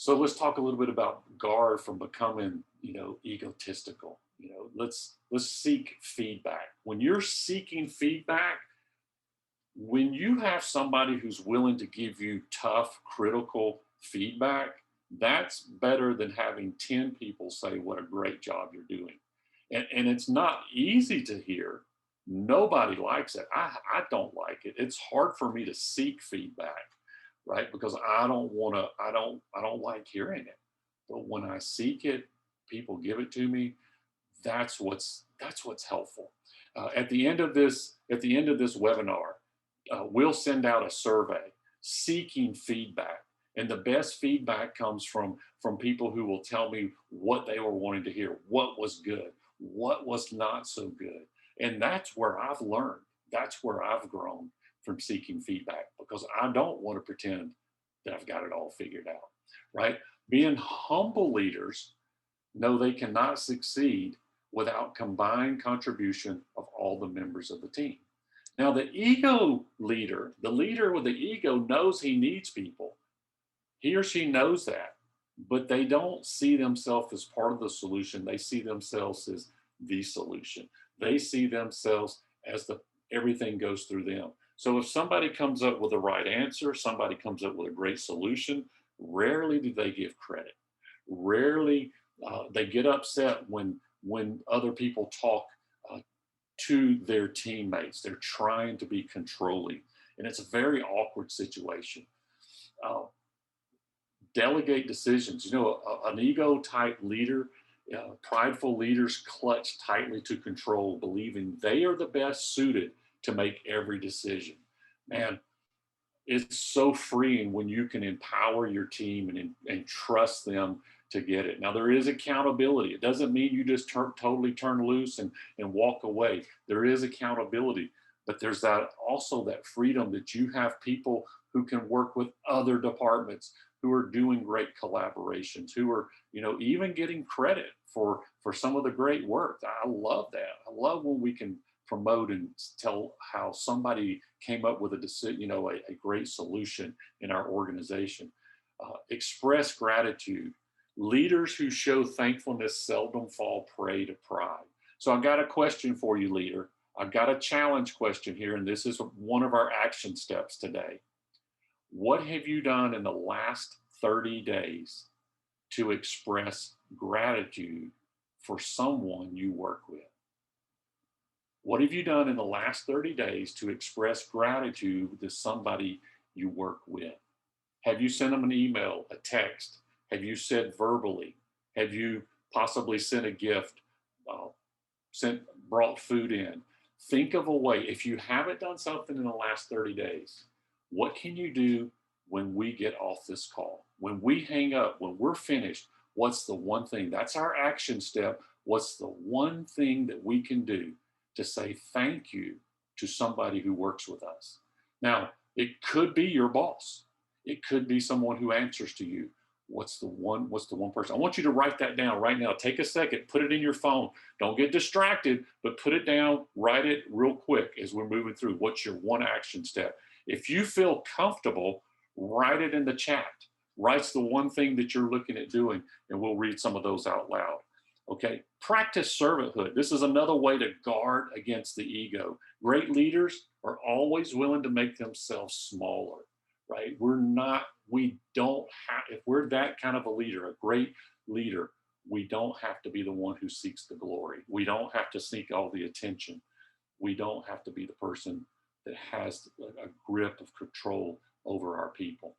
So let's talk a little bit about guard from becoming, egotistical. Let's seek feedback. When you're seeking feedback, when you have somebody who's willing to give you tough, critical feedback, that's better than having 10 people say what a great job you're doing. And it's not easy to hear. Nobody likes it. I don't like it. It's hard for me to seek feedback, right? Because I don't want to, I don't like hearing it. But when I seek it, people give it to me. That's what's helpful. At the end of this webinar, we'll send out a survey seeking feedback, and the best feedback comes from people who will tell me what they were wanting to hear, what was good, what was not so good. And that's where I've learned, that's where I've grown from seeking feedback, because I don't want to pretend that I've got it all figured out, right? Being humble leaders know they cannot succeed without combined contribution of all the members of the team. Now, the ego leader, the leader with the ego, knows he needs people. He or she knows that, but they don't see themselves as part of the solution. They see themselves as the solution. They see themselves as everything goes through them. So if somebody comes up with the right answer, somebody comes up with a great solution, rarely do they give credit. Rarely they get upset when other people talk uh, to their teammates. They're trying to be controlling, and it's a very awkward situation. Uh, Delegate decisions. An ego type leader, prideful leaders clutch tightly to control, believing they are the best suited to make every decision. Man, it's so freeing when you can empower your team and trust them to get it. Now, there is accountability. It doesn't mean you just totally turn loose and walk away. There is accountability, but there's that freedom that you have people who can work with other departments, who are doing great collaborations, who are, even getting credit for some of the great work. I love that. I love when we can promote and tell how somebody came up with a decision, a great solution in our organization. Express gratitude. Leaders who show thankfulness seldom fall prey to pride. So I've got a question for you, leader. I've got a challenge question here, and this is one of our action steps today. What have you done in the last 30 days to express gratitude for someone you work with? What have you done in the last 30 days to express gratitude to somebody you work with? Have you sent them an email, a text? Have you said verbally? Have you possibly sent a gift, brought food in? Think of a way. If you haven't done something in the last 30 days, what can you do when we get off this call? When we hang up, when we're finished, what's the one thing? That's our action step. What's the one thing that we can do to say thank you to somebody who works with us? Now, it could be your boss. It could be someone who answers to you. What's the one person? I want you to write that down right now. Take a second, put it in your phone. Don't get distracted, but put it down, write it real quick as we're moving through. What's your one action step? If you feel comfortable, write it in the chat. Write the one thing that you're looking at doing, and we'll read some of those out loud. Okay, practice servanthood. This is another way to guard against the ego. Great leaders are always willing to make themselves smaller, right? We don't have, if we're that kind of a leader, a great leader, we don't have to be the one who seeks the glory. We don't have to seek all the attention. We don't have to be the person that has a grip of control over our people.